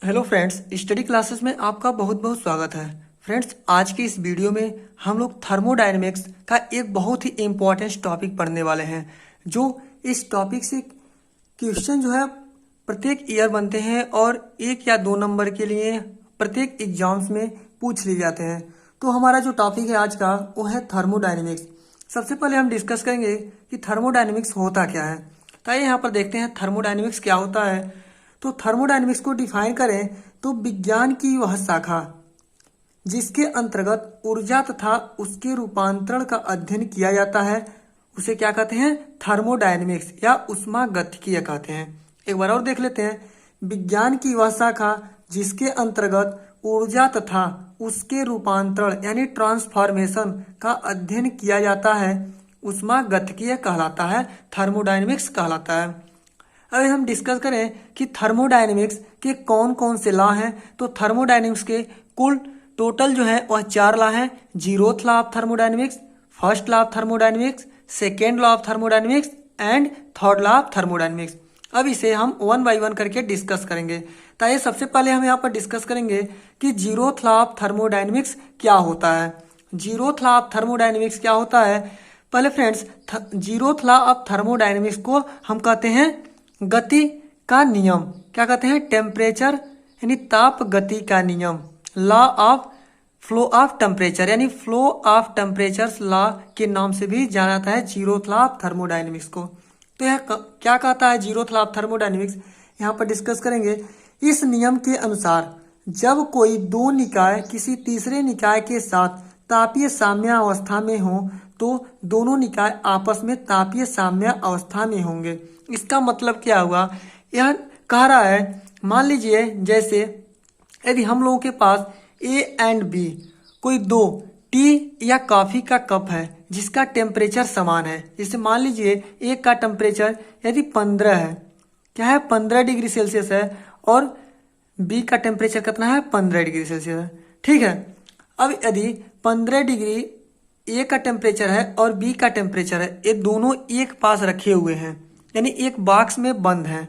Hello friends, study classes में आपका बहुत बहुत स्वागत है। फ्रेंड्स, आज की इस वीडियो में हम लोग थर्मोडायनेमिक्स का एक बहुत ही इम्पोर्टेंट टॉपिक पढ़ने वाले हैं। जो इस टॉपिक से क्वेश्चन जो है प्रत्येक ईयर बनते हैं और 1 या 2 नंबर के लिए प्रत्येक एग्जाम्स में पूछ लिए जाते हैं। तो हमारा जो टॉपिक है आज का वो है थर्मोडायनेमिक्स। सबसे पहले हम डिस्कस करेंगे कि थर्मोडायनेमिक्स होता क्या है। तो आइए यहाँ पर देखते हैं थर्मोडायनेमिक्स क्या होता है। तो थर्मोडायनेमिक्स को डिफाइन करें तो विज्ञान की वह शाखा जिसके अंतर्गत ऊर्जा तथा उसके रूपांतरण का अध्ययन किया जाता है उसे क्या कहते हैं? थर्मोडायनेमिक्स या ऊष्मागतिकीय कहते हैं। एक बार और देख लेते हैं। विज्ञान की वह शाखा जिसके अंतर्गत ऊर्जा तथा उसके रूपांतरण यानी ट्रांसफॉर्मेशन का अध्ययन किया जाता है ऊष्मागतिकीय कहलाता है, थर्मोडायनेमिक्स कहलाता है। अगर हम डिस्कस करें कि थर्मोडायनेमिक्स के कौन कौन से लॉ हैं, तो थर्मोडायनेमिक्स के कुल टोटल जो है वह 4 लॉ हैं। Zeroth law of thermodynamics, first law of thermodynamics, second law of thermodynamics and third law of thermodynamics. अब इसे हम 1 बाय 1 करके डिस्कस करेंगे। तो ये सबसे पहले हम यहाँ पर डिस्कस करेंगे कि जीरोथ लॉ ऑफ थर्मोडायनेमिक्स क्या होता है। जीरोथ लॉ ऑफ थर्मोडायनेमिक्स क्या होता है? पहले friends, zeroth law of thermodynamics को हम कहते हैं गति का नियम। क्या कहते हैं? टेम्परेचर यानी ताप गति का नियम। Law of flow of temperature यानी फ्लो ऑफ टेम्परेचर लॉ के नाम से भी जाना जाता है जीरोथ लॉ ऑफ थर्मोडायनेमिक्स को। तो यह क्या कहता है जीरोथ लॉ ऑफ थर्मोडायनेमिक्स, यहाँ पर डिस्कस करेंगे। इस नियम के अनुसार जब कोई दो निकाय किसी तीसरे निकाय के साथ तापीय साम्य अवस्था में हो तो दोनों निकाय आपस में तापीय साम्य अवस्था में होंगे। इसका मतलब क्या हुआ? यह कह रहा है, मान लीजिए जैसे यदि हम लोगों के पास ए एंड बी कोई दो टी या कॉफी का कप है जिसका टेम्परेचर समान है। जैसे मान लीजिए एक का टेम्परेचर यदि 15 है, क्या है? 15 डिग्री सेल्सियस है और बी का टेम्परेचर कितना है? 15 डिग्री सेल्सियस है। ठीक है। अब यदि 15 डिग्री ए का टेम्परेचर है और बी का टेम्परेचर है, ये दोनों एक पास रखे हुए हैं यानी एक बॉक्स में बंद है,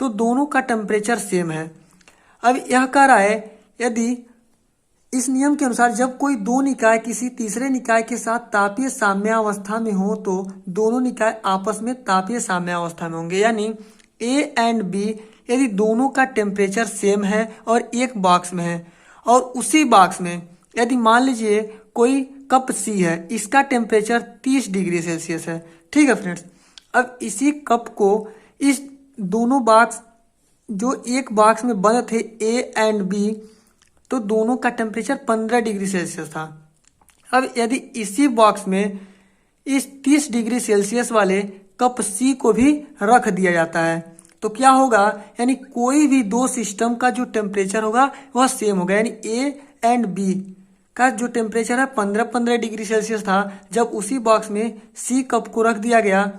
तो दोनों का टेम्परेचर सेम है। अब यह कह रहा है यदि इस नियम के अनुसार जब कोई दो निकाय किसी तीसरे निकाय के साथ तापीय साम्यावस्था में हो तो दोनों निकाय आपस में तापीय साम्यावस्था में होंगे। यानी ए एंड बी यदि दोनों का टेम्परेचर सेम है और एक बॉक्स में है और उसी बॉक्स में यदि मान लीजिए कोई कप सी है, इसका टेम्परेचर 30 डिग्री सेल्सियस है। ठीक है फ्रेंड्स। अब इसी कप को इस दोनों बॉक्स जो एक बॉक्स में बंद थे ए एंड बी, तो दोनों का टेम्परेचर 15 डिग्री सेल्सियस था। अब यदि इसी बॉक्स में इस 30 डिग्री सेल्सियस वाले कप सी को भी रख दिया जाता है तो क्या होगा? यानी कोई भी दो सिस्टम का जो टेम्परेचर होगा वह सेम होगा। यानी ए एंड बी का जो टेम्परेचर है 15 डिग्री सेल्सियस था, जब उसी बॉक्स में सी कप को रख दिया गया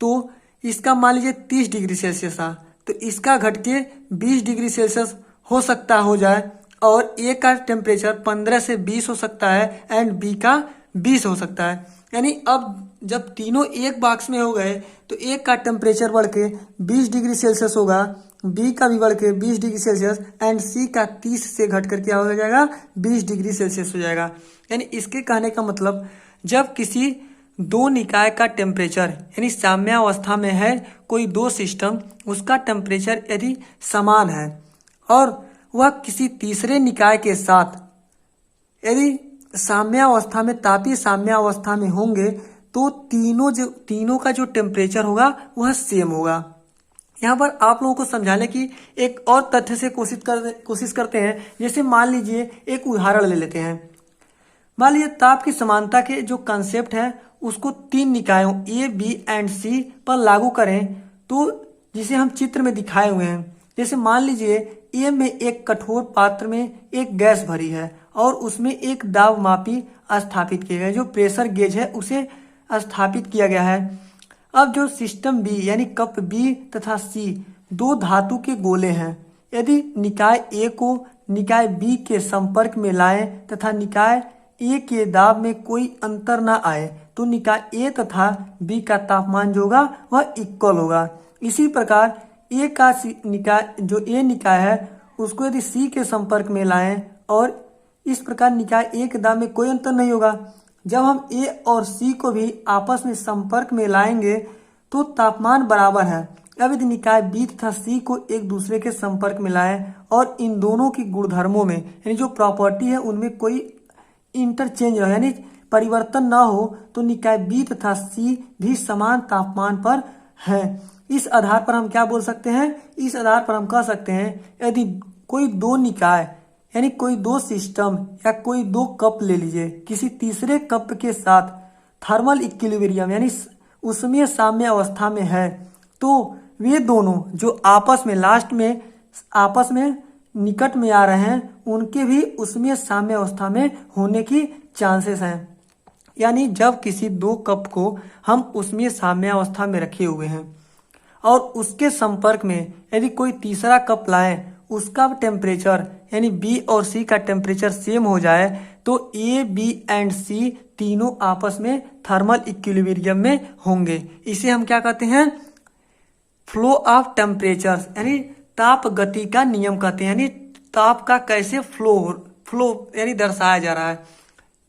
तो इसका मान लीजिए 30 डिग्री सेल्सियस था, तो इसका घट के 20 डिग्री सेल्सियस हो सकता हो जाए और ए का टेम्परेचर 15 से 20 हो सकता है एंड बी का 20 हो सकता है। यानी अब जब तीनों एक बॉक्स में हो गए तो एक का टेम्परेचर बढ़ के 20 डिग्री सेल्सियस होगा, बी का भी बढ़ के 20 डिग्री सेल्सियस एंड सी का 30 से घट कर क्या हो जाएगा? 20 डिग्री सेल्सियस हो जाएगा। यानी इसके कहने का मतलब जब किसी दो निकाय का टेम्परेचर यानी साम्यावस्था में है कोई दो सिस्टम, उसका टेम्परेचर यदि समान है और वह किसी तीसरे निकाय के साथ यदि साम्यावस्था में तापीय साम्यावस्था में होंगे तो तीनों का जो टेम्परेचर होगा वह सेम होगा। यहाँ पर आप लोगों को समझाने की एक और तथ्य से कोशिश करते हैं। जैसे मान लीजिए एक उदाहरण ले लेते हैं। मान लीजिए ताप की समानता के जो कंसेप्ट है उसको तीन निकायों ए बी एंड सी पर लागू करें तो जिसे हम चित्र में दिखाए हुए हैं। जैसे मान लीजिए ए में एक कठोर पात्र में एक गैस भरी है और उसमें एक दाब मापी स्थापित किया गया, जो प्रेशर गेज है उसे स्थापित किया गया है। अब जो सिस्टम बी यानी कप बी तथा सी दो धातु के गोले हैं, यदि निकाय ए को निकाय बी के संपर्क में लाएं तथा निकाय ए के दाब में कोई अंतर ना आए तो निकाय ए तथा बी का तापमान जो होगा वह इक्वल होगा। इसी प्रकार ए का निकाय जो ए निकाय है उसको यदि C के संपर्क में लाएं और इस प्रकार निकाय A के दाब में कोई अंतर नहीं होगा। जब हम A और C को भी आपस में संपर्क में लाएंगे तो तापमान बराबर है। अब यदि निकाय B तथा C को एक दूसरे के संपर्क में लाएं और इन दोनों की गुणधर्मों में यानी जो प्रॉपर्टी है उनमें कोई इंटरचेंज हो यानी परिवर्तन ना हो तो निकाय B तथा C भी समान तापमान पर है। इस आधार पर हम क्या बोल सकते हैं? इस आधार पर हम कह सकते हैं यदि कोई दो निकाय यानी कोई दो सिस्टम या कोई दो कप ले लीजिए, किसी तीसरे कप के साथ थर्मल इक्विलिब्रियम यानी ऊष्मीय साम्य अवस्था में है तो वे दोनों जो आपस में निकट में आ रहे हैं उनके भी ऊष्मीय साम्य अवस्था में होने की चांसेस हैं। यानी जब किसी दो कप को हम ऊष्मीय साम्य अवस्था में रखे हुए हैं और उसके संपर्क में यदि कोई तीसरा कप लाएं, उसका टेम्परेचर यानी B और C का टेम्परेचर सेम हो जाए तो A, B एंड C तीनों आपस में थर्मल इक्विलिब्रियम में होंगे। इसे हम क्या कहते हैं? फ्लो ऑफ टेम्परेचर यानी ताप गति का नियम कहते हैं। यानी ताप का कैसे फ्लो यानी दर्शाया जा रहा है,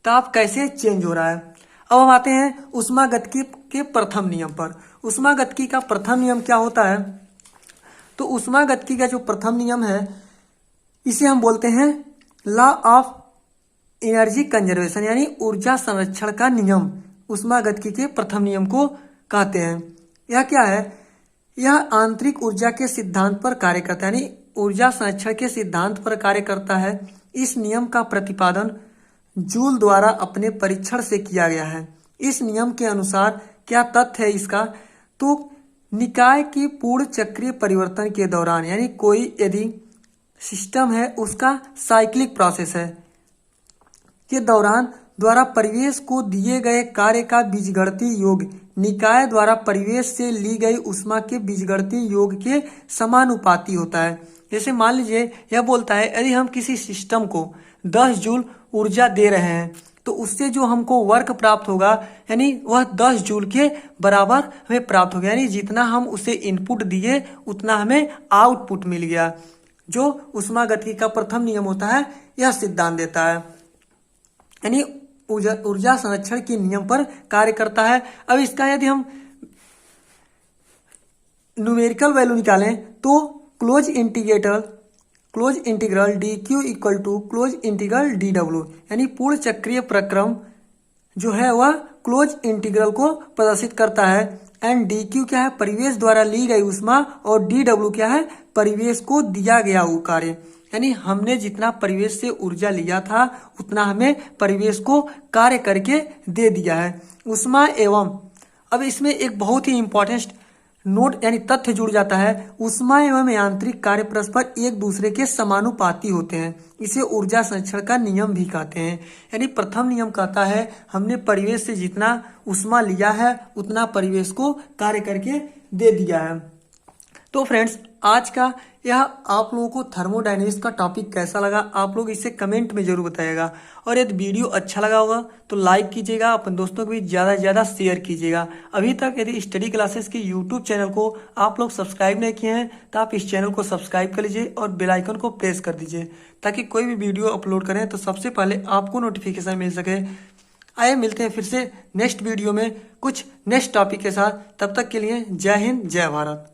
ताप कैसे चेंज हो रहा है। अब हम आते हैं ऊष्मागतिकी के प्रथम नियम पर। ऊष्मागतिकी का प्रथम नियम क्या होता है? तो ऊष्मागतिकी का जो प्रथम नियम है इसे हम बोलते हैं लॉ ऑफ एनर्जी कंजर्वेशन यानी ऊर्जा संरक्षण का नियम। ऊष्मागतिकी के प्रथम नियम को कहते हैं। यह क्या है? यह आंतरिक ऊर्जा के सिद्धांत पर कार्य करता है यानी ऊर्जा संरक्षण के सिद्धांत पर कार्य करता है। इस नियम का प्रतिपादन जूल द्वारा अपने परीक्षण से किया गया है। इस नियम के अनुसार क्या तथ्य है इसका? तो निकाय की पूर्ण चक्रीय परिवर्तन के दौरान यानी कोई यदि सिस्टम है उसका साइक्लिक प्रोसेस है के दौरान द्वारा परिवेश को दिए गए कार्य का बीजगणितीय योग निकाय द्वारा परिवेश से ली गई ऊष्मा के बीजगणितीय योग के समानुपाती होता है। जैसे मान लीजिए यह बोलता है यदि हम किसी सिस्टम को 10 जूल ऊर्जा दे रहे हैं तो उससे जो हमको वर्क प्राप्त होगा यानी वह 10 जूल के बराबर हमें प्राप्त होगा। यानी जितना हम उसे इनपुट दिए उतना हमें आउटपुट मिल गया। जो ऊष्मागतिकी का प्रथम नियम होता है यह सिद्धांत देता है यानी ऊर्जा संरक्षण के नियम पर कार्य करता है। अब इसका यदि हम न्यूमेरिकल वैल्यू निकालें तो close integral dq equal to close integral dw यानी पूर्ण चक्रीय प्रक्रम जो है वह क्लोज इंटीग्रल को प्रदर्शित करता है। एंड dq क्या है? परिवेश द्वारा ली गई ऊष्मा और dw क्या है? परिवेश को दिया गया वो कार्य यानी हमने जितना परिवेश से ऊर्जा लिया था उतना हमें परिवेश को कार्य करके दे दिया है। ऊष्मा एवं अब इसमें एक बहुत ही इंपॉर्टेंट नोट यानी तथ्य जुड़ जाता है। ऊष्मा एवं यांत्रिक कार्य परस्पर एक दूसरे के समानुपाती होते हैं। इसे ऊर्जा संरक्षण का नियम भी कहते हैं। यानी प्रथम नियम कहता है हमने परिवेश से जितना ऊष्मा लिया है उतना परिवेश को कार्य करके दे दिया है। तो फ्रेंड्स आज का यह आप लोगों को थर्मोडायनेमिक्स का टॉपिक कैसा लगा आप लोग इसे कमेंट में जरूर बताइएगा। और यदि वीडियो अच्छा लगा होगा तो लाइक कीजिएगा, अपने दोस्तों को भी ज़्यादा से ज़्यादा शेयर कीजिएगा। अभी तक यदि स्टडी क्लासेस की यूट्यूब चैनल को आप लोग सब्सक्राइब नहीं किए हैं तो आप इस चैनल को सब्सक्राइब कर लीजिए और बेल आइकन को प्रेस कर दीजिए ताकि कोई भी वीडियो अपलोड करें तो सबसे पहले आपको नोटिफिकेशन मिल सके। आइए मिलते हैं फिर से नेक्स्ट वीडियो में कुछ नेक्स्ट टॉपिक के साथ। तब तक के लिए जय हिंद जय भारत।